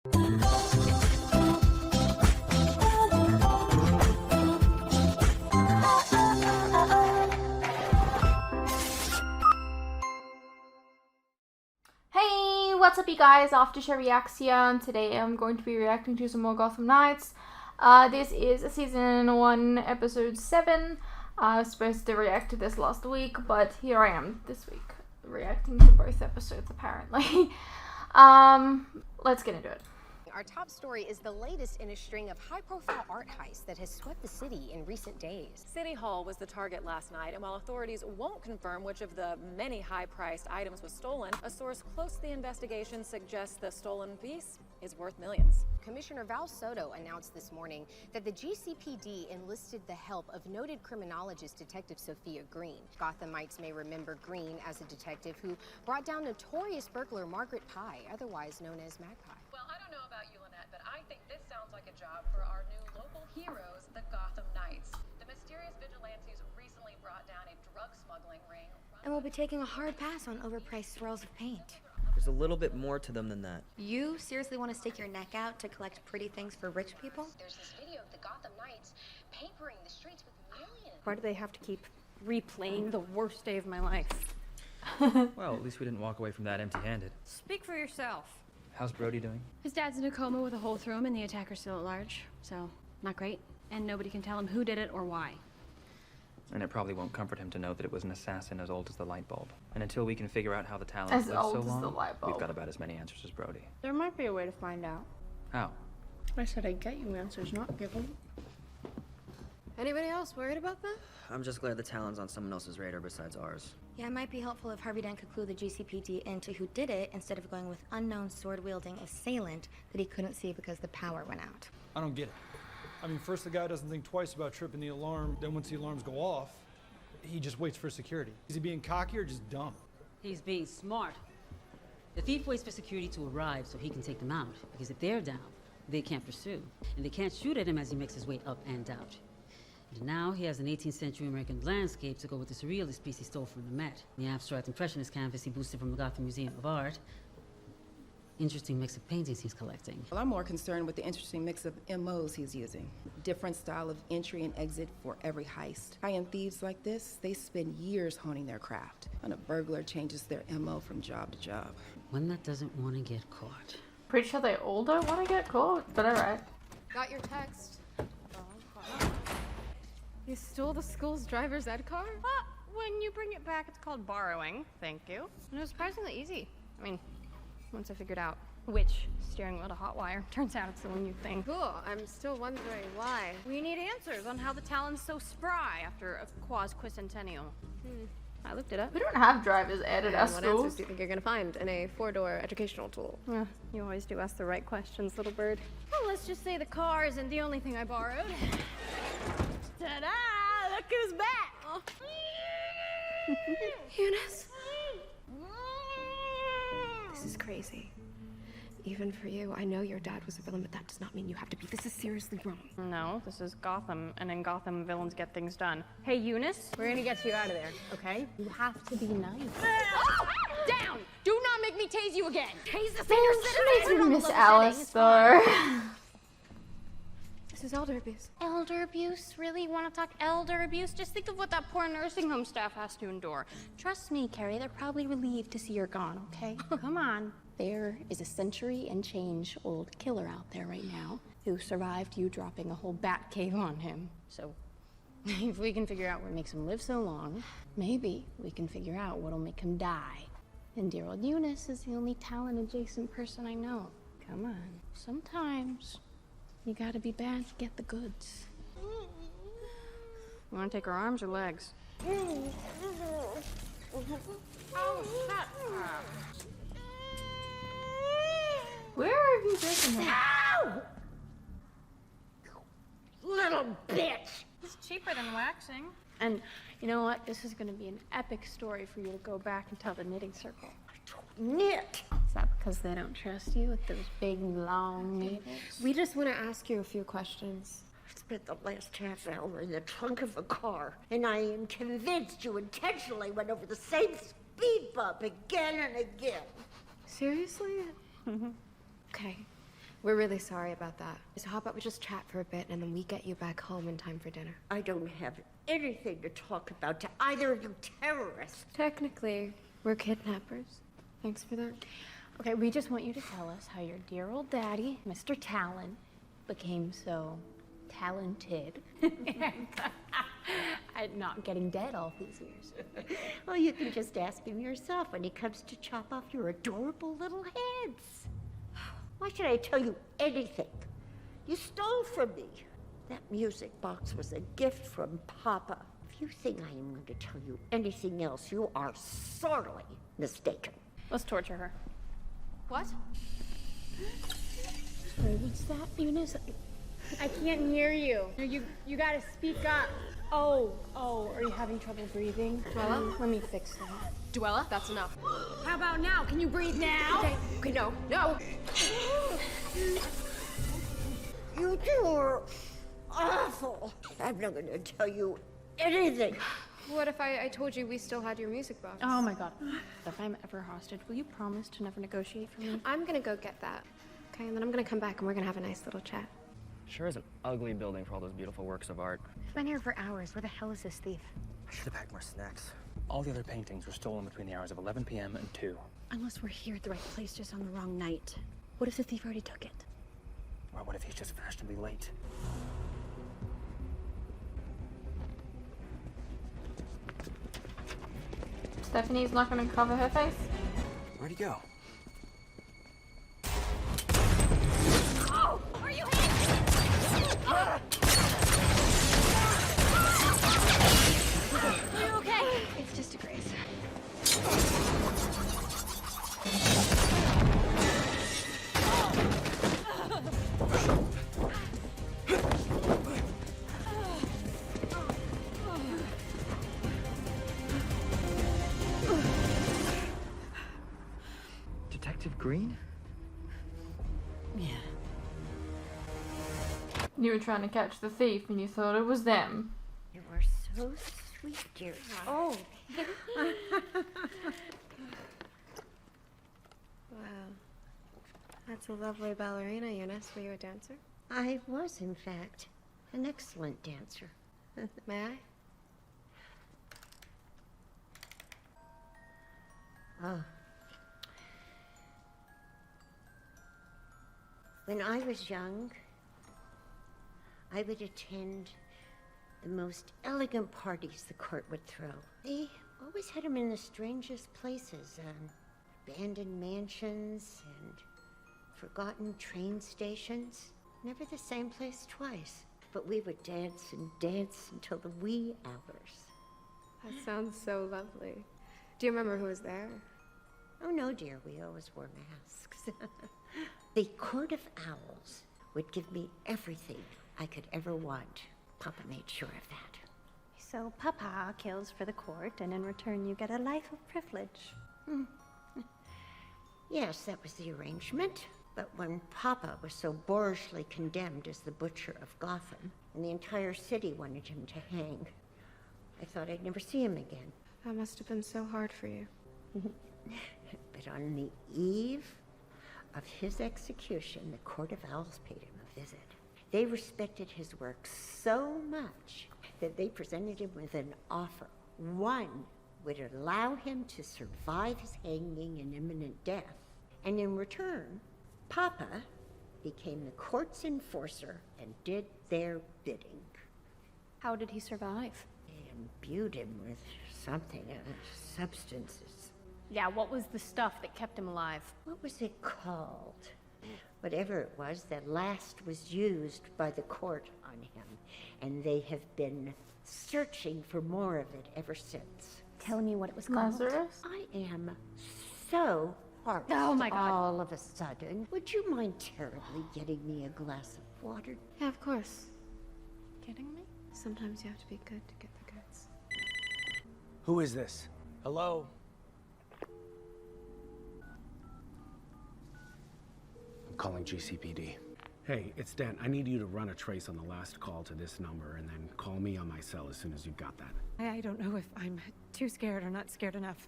Hey, what's up you guys, After Reaction. Today I'm going to be reacting to some more Gotham Knights. This is season 1, episode 7. I was supposed to react to this last week, but here I am this week, reacting to both episodes apparently. Let's get into it. Our top story is the latest in a string of high-profile art heists that has swept the city in recent days. City Hall was the target last night, and while authorities won't confirm which of the many high-priced items was stolen, a source close to the investigation suggests the stolen piece is worth millions. Commissioner Val Soto announced this morning that the GCPD enlisted the help of noted criminologist Detective Sophia Green. Gotham Knights may remember Green as a detective who brought down notorious burglar Margaret Pye, otherwise known as Magpie. Well, I don't know about you, Lynette, but I think this sounds like a job for our new local heroes, the Gotham Knights. The mysterious vigilantes recently brought down a drug smuggling ring. And we'll be taking a hard pass on overpriced swirls of paint. There's a little bit more to them than that. You seriously want to stick your neck out to collect pretty things for rich people? There's this video of the Gotham Knights papering the streets with millions. Why do they have to keep replaying the worst day of my life? Well, at least we didn't walk away from that empty-handed. Speak for yourself. How's Brody doing? His dad's in a coma with a hole through him and the attacker's still at large, so not great. And nobody can tell him who did it or why. And it probably won't comfort him to know that it was an assassin as old as the light bulb. And until we can figure out how the Talons lived so long, we've got about as many answers as Brody. There might be a way to find out. How? I said I'd get you answers, not give them. Anybody else worried about that? I'm just glad the Talon's on someone else's radar besides ours. Yeah, it might be helpful if Harvey Dent could clue the GCPD into who did it instead of going with unknown sword-wielding assailant that he couldn't see because the power went out. I don't get it. I mean, first the guy doesn't think twice about tripping the alarm, then once the alarms go off, he just waits for security. Is he being cocky or just dumb? He's being smart. The thief waits for security to arrive so he can take them out, because if they're down, they can't pursue. And they can't shoot at him as he makes his way up and out. And now he has an 18th century American landscape to go with the surrealist piece he stole from the Met. The abstract impressionist canvas he boosted from the Gotham Museum of Art. Interesting mix of paintings he's collecting. Well, I'm more concerned with the interesting mix of MOs he's using. Different style of entry and exit for every heist. High-end thieves like this, they spend years honing their craft. And a burglar changes their MO from job to job. One that doesn't want to get caught. Pretty sure they all don't want to get caught, but alright. Got your text. You stole the school's driver's ed car? When you bring it back, it's called borrowing. Thank you. And it was surprisingly easy. I mean, once I figured out which steering wheel to hotwire, turns out it's the one you think. Cool. I'm still wondering why. We need answers on how the Talon's so spry after a quas-quicentennial. I looked it up. We don't have driver's ed at our What answers schools. do you think you're gonna find in a 4-door educational tool? Yeah, you always do ask the right questions, little bird. Well, let's just say the car isn't the only thing I borrowed. Ta-da! Look who's back! Oh. Eunice? This is crazy. Even for you, I know your dad was a villain, but that does not mean you have to be. This is seriously wrong. No, this is Gotham, and in Gotham, villains get things done. Hey, Eunice, we're gonna get you out of there, okay? You have to be nice. Down! Do not make me tase you again! Tase the senior She citizen! makes me miss Alice though. This is elder abuse. Elder abuse? Really? Want to talk elder abuse? Just think of what that poor nursing home staff has to endure. Trust me, Carrie, they're probably relieved to see you're gone, okay? Come on. There is a century and change old killer out there right now who survived you dropping a whole bat cave on him. So, if we can figure out what makes him live so long, Maybe we can figure out what'll make him die. And dear old Eunice is the only talent-adjacent person I know. Come on. Sometimes you gotta be bad to get the goods. you want to take her arms or legs? Where have you taken him? Little bitch! It's cheaper than waxing. And you know what? This is going to be an epic story for you to go back and tell the knitting circle. Knit! Is that because they don't trust you with those big, long needles? We just want to ask you a few questions. I spent the last half hour in the trunk of a car, and I am convinced you intentionally went over the same speed bump again and again. Seriously? Okay. We're really sorry about that. So how about we just chat for a bit and then we get you back home in time for dinner? I don't have anything to talk about to either of you terrorists. Technically, we're kidnappers. Thanks for that. Okay, we just want you to tell us how your dear old daddy, Mr. Talon, became so talented at not getting dead all these years. Well, you can just ask him yourself when he comes to chop off your adorable little heads. Why should I tell you anything? You stole from me. That music box was a gift from Papa. If you think I am going to tell you anything else, you are sorely mistaken. Let's torture her. What? Wait, what's that, Eunice? I can't hear you. No, you gotta speak up. Oh, are you having trouble breathing? Duella? Let me fix that. Duella, that's enough. How about now? Can you breathe now? Okay, no. You two are awful. I'm not going to tell you anything. What if I told you we still had your music box? Oh my god. If I'm ever hostage, will you promise to never negotiate for me? I'm gonna go get that. Okay, and then I'm gonna come back and we're gonna have a nice little chat. Sure is an ugly building for all those beautiful works of art. I've been here for hours. Where the hell is this thief? I should have packed more snacks. All the other paintings were stolen between the hours of 11 p.m. and 2. Unless we're here at the right place just on the wrong night. What if the thief already took it? Or what if he's just fashionably late? Stephanie's not gonna cover her face? Where'd he go? Oh! Are you hit? Are you okay? It's just a graze. Detective Green? Yeah. You were trying to catch the thief and you thought it was them. You are so sweet, dear. Oh. Wow. That's a lovely ballerina, Eunice. Were you a dancer? I was, in fact, an excellent dancer. May I? Oh. When I was young, I would attend the most elegant parties the court would throw. They always had them in the strangest places, abandoned mansions and forgotten train stations. Never the same place twice. But we would dance and dance until the wee hours. That sounds so lovely. Do you remember who was there? Oh, no, dear. We always wore masks. The Court of Owls would give me everything I could ever want. Papa made sure of that. So Papa kills for the court, and in return you get a life of privilege. Yes, that was the arrangement. But when Papa was so boorishly condemned as the butcher of Gotham, and the entire city wanted him to hang, I thought I'd never see him again. That must have been so hard for you. But on the eve of his execution, the Court of Owls paid him a visit. They respected his work so much that they presented him with an offer. One would allow him to survive his hanging and imminent death, and in return, Papa became the court's enforcer and did their bidding. How did he survive? They imbued him with something, substances. Yeah, what was the stuff that kept him alive? What was it called? Whatever it was, that last was used by the court on him, and they have been searching for more of it ever since. Tell me what it was called. Lazarus? I am so parched. Oh my God. All of a sudden. Would you mind terribly getting me a glass of water? Yeah, of course. Kidding me? Sometimes you have to be good to get the goods. Who is this? Hello? I'm calling GCPD. Hey, it's Dan. I need you to run a trace on the last call to this number and then call me on my cell as soon as you've got that. I don't know if I'm too scared or not scared enough.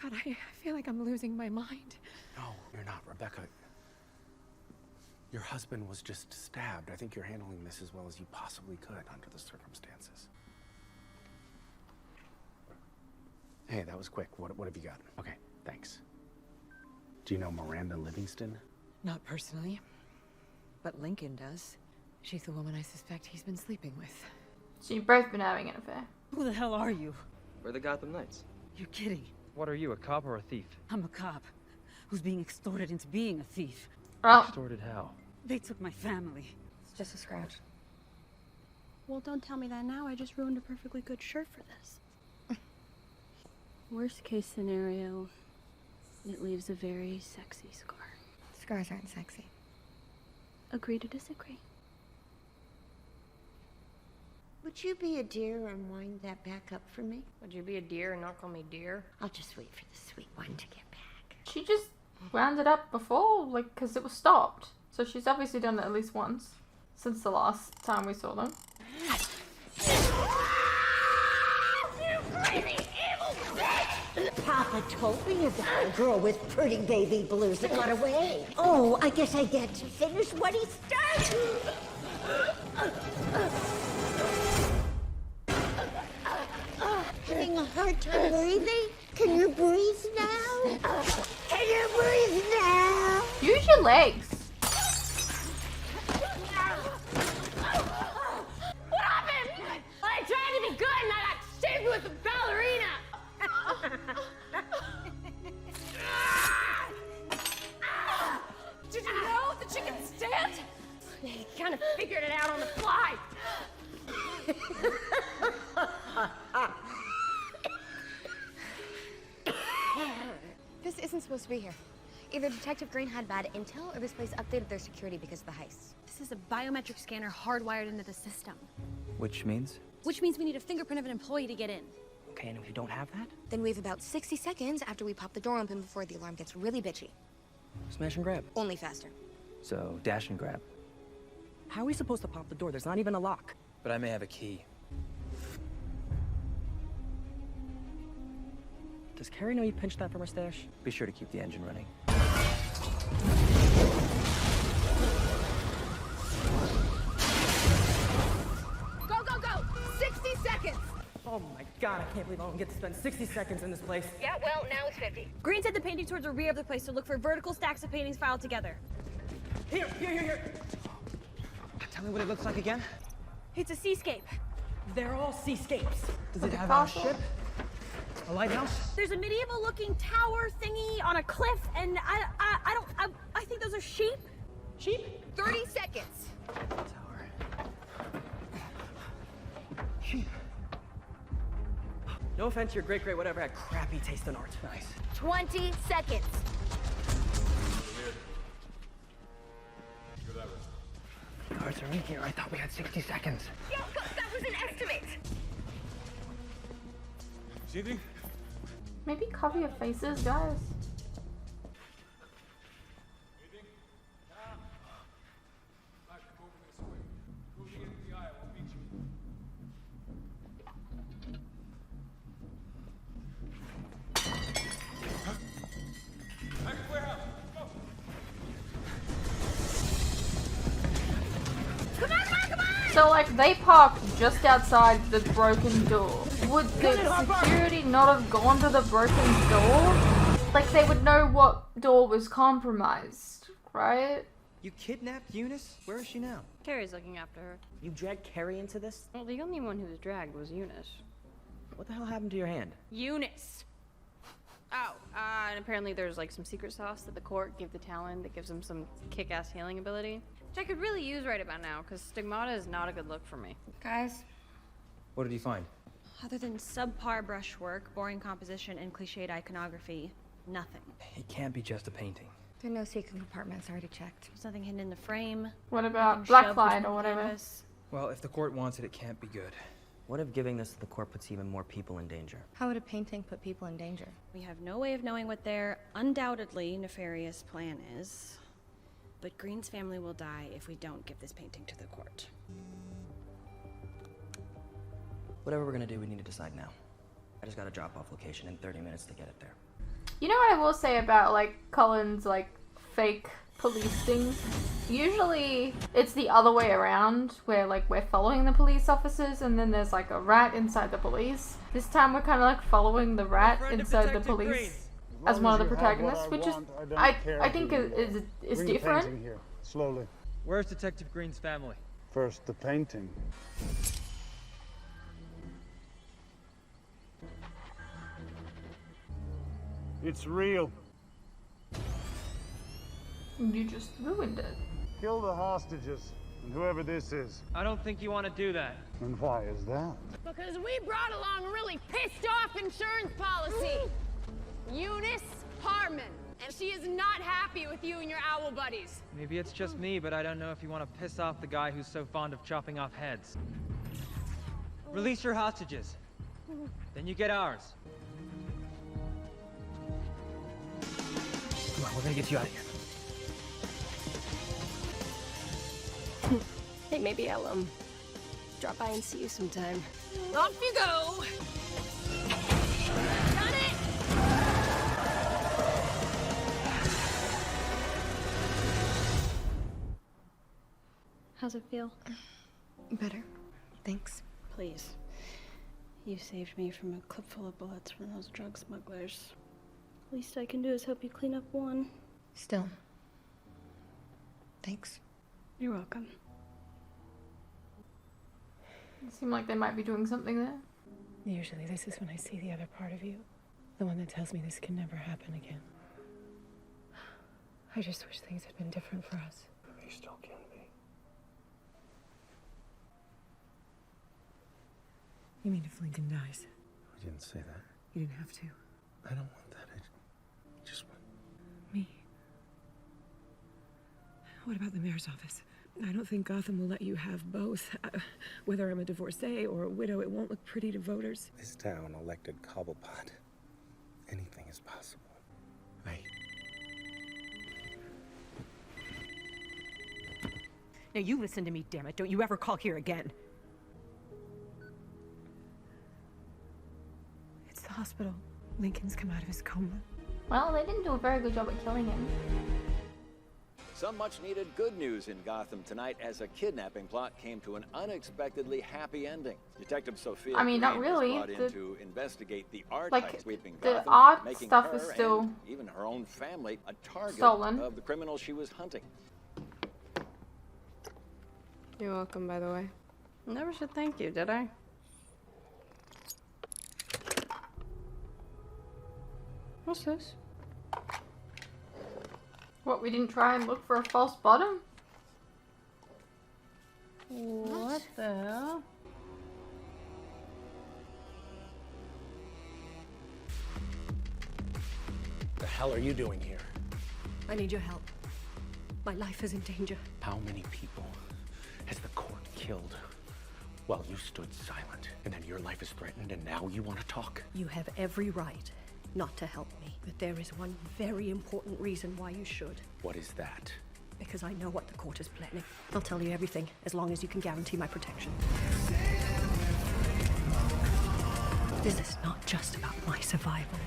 God, I feel like I'm losing my mind. No, you're not, Rebecca. Your husband was just stabbed. I think you're handling this as well as you possibly could under the circumstances. Hey, that was quick. What have you got? Okay, thanks. Do you know Miranda Livingston? Not personally, but Lincoln does. She's the woman I suspect he's been sleeping with. So you've both been having an affair. Who the hell are you? We're the Gotham Knights. You're kidding. What are you, a cop or a thief? I'm a cop who's being extorted into being a thief. Oh. Extorted how? They took my family. It's just a scratch. Well, don't tell me that now. I just ruined a perfectly good shirt for this. Worst case scenario, it leaves a very sexy scar. Scars aren't sexy. Agree to disagree. Would you be a dear and wind that back up for me? Would you be a dear and not call me dear? I'll just wait for the sweet one to get back. She just wound it up before, like, because it was stopped. So she's obviously done it at least once since the last time we saw them. Papa told me about a girl with pretty baby blues that got away. Oh, I guess I get to finish what he started. Having a hard time breathing? Can you breathe now? Can you breathe now? Use your legs. What happened? I tried to be good and I got shaved with a ballerina. Did you know that she can stand? He kind of figured it out on the fly. This isn't supposed to be here. Either Detective Green had bad intel or this place updated their security because of the heist. This is a biometric scanner hardwired into the system. Which means? Which means we need a fingerprint of an employee to get in. Okay, and if you don't have that? Then we have about 60 seconds after we pop the door open before the alarm gets really bitchy. Smash and grab. Only faster. So, dash and grab. How are we supposed to pop the door? There's not even a lock. But I may have a key. Does Carrie know you pinched that from her stash? Be sure to keep the engine running. Go, go, go! 60 seconds! Oh my god, I can't believe I don't get to spend 60 seconds in this place. Yeah, well, now it's 50. Green said the painting towards the rear of the place to look for vertical stacks of paintings filed together. Here! Tell me what it looks like again. It's a seascape. They're all seascapes. Does it have a castle? ship? A lighthouse? There's a medieval-looking tower thingy on a cliff, and I think those are sheep. Sheep? 30 seconds. Tower. Sheep. No offense, your great whatever had crappy taste in art. Nice. 20 seconds. Cards are in here. I thought we had 60 seconds. Yo, that was an estimate. See anything? Maybe cover your faces, guys. So, like, they parked just outside the broken door. Would the security not have gone to the broken door? Like, they would know what door was compromised, right? You kidnapped Eunice? Where is she now? Carrie's looking after her. You dragged Carrie into this? Well, the only one who was dragged was Eunice. What the hell happened to your hand? Eunice! Oh, and apparently there's like some secret sauce that the court gave the Talon that gives him some kick-ass healing ability. Which I could really use right about now, because stigmata is not a good look for me. Guys, What did he find? Other than subpar brushwork, boring composition, and cliched iconography, nothing. It can't be just a painting. there are no secret compartments already checked. There's nothing hidden in the frame. What about nothing shoved blacklight between or whatever? canvas. Well, if the court wants it, it can't be good. What if giving this to the court puts even more people in danger? How would a painting put people in danger? We have no way of knowing what their undoubtedly nefarious plan is. But Green's family will die if we don't give this painting to the court. Whatever we're gonna do, we need to decide now. I just got a drop-off location in 30 minutes to get it there. You know what I will say about, like, Colin's, like, fake police things. Usually it's the other way around, where like we're following the police officers and then there's like a rat inside the police. This time we're kind of like following the rat inside the police as one of the protagonists, which is I think is different. Here, slowly. Where's Detective Green's family? First the painting. It's real. You just ruined it. Kill the hostages, and whoever this is. I don't think you want to do that. And why is that? Because we brought along a really pissed off insurance policy. Eunice Harmon. And she is not happy with you and your owl buddies. Maybe it's just me, but I don't know if you want to piss off the guy who's so fond of chopping off heads. Release your hostages. Then you get ours. Come on, we're gonna get you out of here. Hey, maybe I'll, drop by and see you sometime. Off you go! Done it! How's it feel? Better. Thanks. Please. You saved me from a clip full of bullets from those drug smugglers. Least I can do is help you clean up one. Still. Thanks. You're welcome. It seemed like they might be doing something there. Usually this is when I see the other part of you. The one that tells me this can never happen again. I just wish things had been different for us. They still can be. You mean if Lincoln dies? I didn't say that. You didn't have to. I don't want that. I just want... Me? What about the mayor's office? I don't think Gotham will let you have both. Whether I'm a divorcee or a widow, it won't look pretty to voters. This town elected Cobblepot. Anything is possible. Now you listen to me, damn it. Don't you ever call here again. It's the hospital. Lincoln's come out of his coma. Well, they didn't do a very good job at killing him. Some much-needed good news in Gotham tonight as a kidnapping plot came to an unexpectedly happy ending. Detective Sophia I mean, not Green was really. brought in to investigate the art like, sweeping the Gotham, art making stuff her is still and even her own family a target stolen. of the criminal she was hunting. You're welcome, by the way. Never said thank you, did I? What's this? What, we didn't try and look for a false bottom? What the hell? The hell are you doing here? I need your help. My life is in danger. How many people has the court killed while you stood silent? And then your life is threatened and now you want to talk? You have every right not to help me. But there is one very important reason why you should. What is that? Because I know what the court is planning. I'll tell you everything, as long as you can guarantee my protection. This is not just about my survival.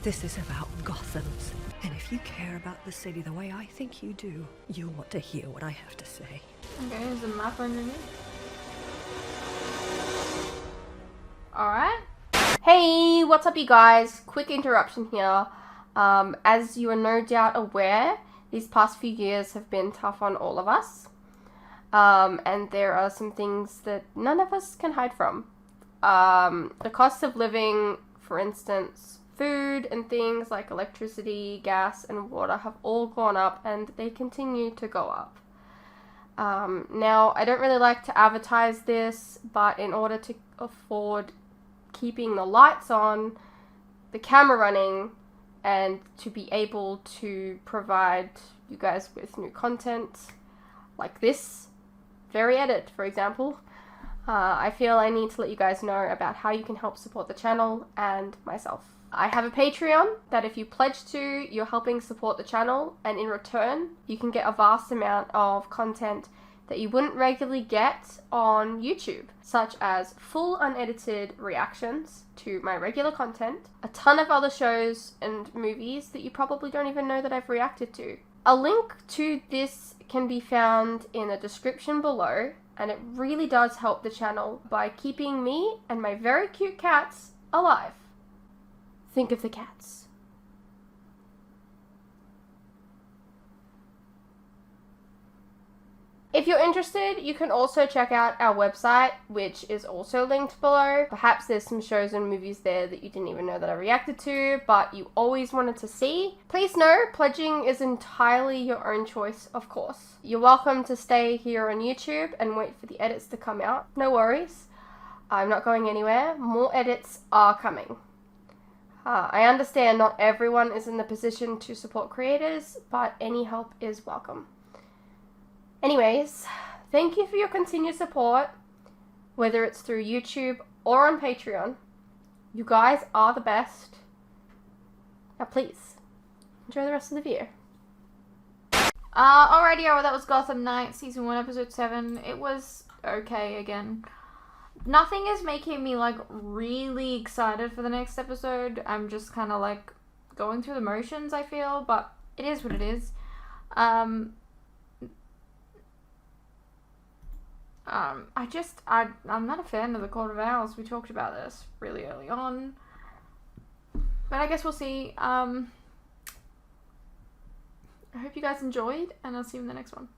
This is about Gotham's. And if you care about the city the way I think you do, you'll want to hear what I have to say. Okay, there's a map underneath. Alright. Hey, what's up you guys? Quick interruption here. As you are no doubt aware, these past few years have been tough on all of us. And there are some things that none of us can hide from. The cost of living, for instance, food and things like electricity, gas, and water have all gone up and they continue to go up. Now, I don't really like to advertise this, but in order to afford keeping the lights on, the camera running, and to be able to provide you guys with new content like this very edit, for example, I feel I need to let you guys know about how you can help support the channel and myself. I have a Patreon that if you pledge to, you're helping support the channel, and in return you can get a vast amount of content that you wouldn't regularly get on YouTube, such as full unedited reactions to my regular content, a ton of other shows and movies that you probably don't even know that I've reacted to, A link to this can be found in the description below, and it really does help the channel by keeping me and my very cute cats alive. Think of the cats. If you're interested, you can also check out our website, which is also linked below. Perhaps there's some shows and movies there that you didn't even know that I reacted to, but you always wanted to see. Please know, pledging is entirely your own choice, of course. You're welcome to stay here on YouTube and wait for the edits to come out. No worries. I'm not going anywhere. More edits are coming. I understand not everyone is in the position to support creators, but any help is welcome. Anyways, thank you for your continued support, whether it's through YouTube or on Patreon. You guys are the best. Now please, enjoy the rest of the video. Alrighty, that was Gotham Knights, Season 1, Episode 7. It was okay again. Nothing is making me, like, really excited for the next episode. I'm just kind of, like, going through the motions, I feel, but it is what it is. I'm not a fan of the Court of Owls. We talked about this really early on. But I guess we'll see. I hope you guys enjoyed, and I'll see you in the next one.